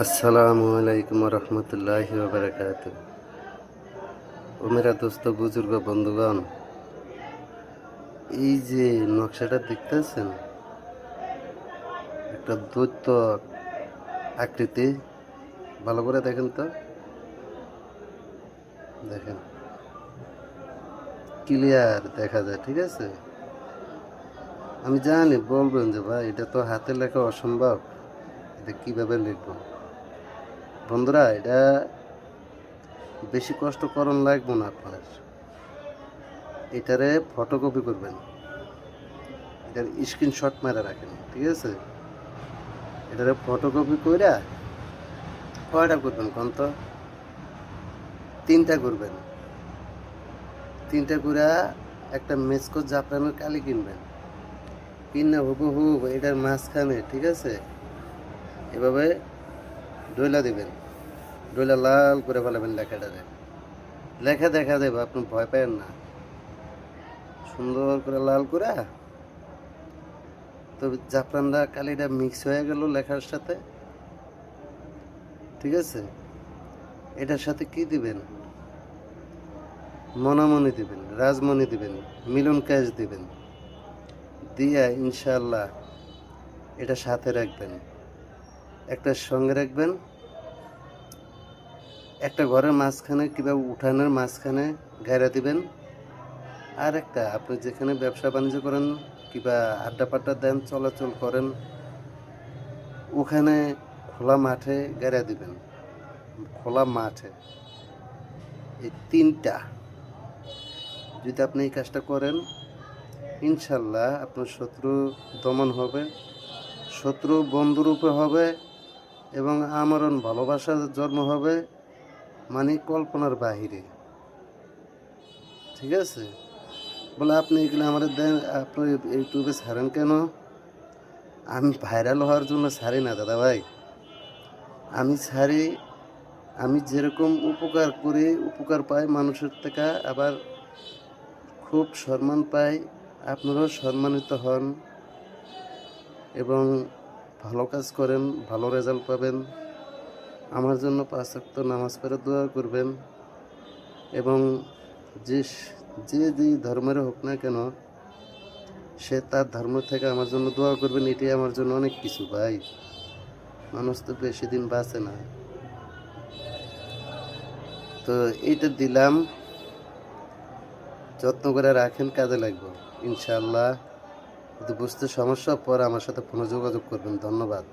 अस्सलामुअलैकुम वरहमतुल्लाहि वबरकातुह। ও মেরা দোস্ত বুজুর্গ বন্ধুগণ, এই যে নকশাটা দেখতেছেন, একটা দৈত্য আকৃতি। ভালো করে দেখেন তো, দেখেন ক্লিয়ার দেখা যায়, ঠিক আছে। আমি জানি বলবেন যে ভাই এটা তো হাতে লেখা অসম্ভব, এটা কিভাবে লিখব। বন্ধুরা, এটা বেশি কষ্ট করণ লাগবে না আপনার। এটারে ফটোকপি করবেন, এটার স্ক্রিনশট মেরে রাখেন, ঠিক আছে। এটারে ফটোকপি কইরা কয়টা করবেন কোন তো? 3টা করবেন। 3টা করে একটা মেসকো জাফরানের কালি কিনবেন, কিনে হুবহু এটার মাঝখানে, ঠিক আছে, এভাবে ডইলা দিবেন, ডইলা লাল করে ফেলাবেন লেখাটারে। লেখা দেখা দেবে, আপনি ভয় পাবেন না। সুন্দর করে লাল করে তো জাফরানটা কালিটা মিক্স হয়ে গেল লেখার সাথে, ঠিক আছে। এটার সাথে কি দিবেন? মনামণি দিবেন, রাজমণি দিবেন, মিলন ক্যাশ দিবেন, দিয়া ইনশাল্লাহ এটা সাথে রাখবেন। একটা সঙ্গে রাখবেন, একটা ঘরের মাঝখানে কিংবা উঠানের মাঝখানে গায়রা দিবেন। আর একটা আপনি যেখানে ব্যবসা বাণিজ্য করেন কিংবা আড্ডা পাড্ডা দেন, চলাচল করেন, ওখানে খোলা মাঠে গায়রা দিবেন, খোলা মাঠে। এই 3টা যদি আপনি এই কাজটা করেন, ইনশাল্লাহ আপনার শত্রু দমন হবে, শত্রু বন্ধুরূপে হবে এবং আমরণ ভালোবাসার জন্ম হবে, মানে কল্পনার বাহিরে, ঠিক আছে। বলে আপনি এগুলো আমার দেন, আপনি ইউটিউবে ছাড়েন কেন? আমি ভাইরাল হওয়ার জন্য ছাড়ি না দাদা ভাই। আমি ছাড়ি, আমি যেরকম উপকার করি, উপকার পাই মানুষের থেকে, আবার খুব সম্মান পাই। আপনারাও সম্মানিত হন এবং ভালো কাজ করেন, ভালো রেজাল্ট পাবেন। আমার জন্য 5 ওয়াক্ত নামাজ পড়ে দোয়া করবেন এবং যে যে ধর্মের হোক না কেন, সে তার ধর্ম থেকে আমার জন্য দোয়া করবেন। এটাই আমার জন্য অনেক কিছু ভাই। মানুষ তো বেশি দিন বাঁচে না। তো এইটা দিলাম, যত্ন করে রাখেন, কাজে লাগবে ইনশাল্লাহ। যদি বুঝতে সমস্যা পরে আমার সাথে ফোনে যোগাযোগ করবেন। ধন্যবাদ।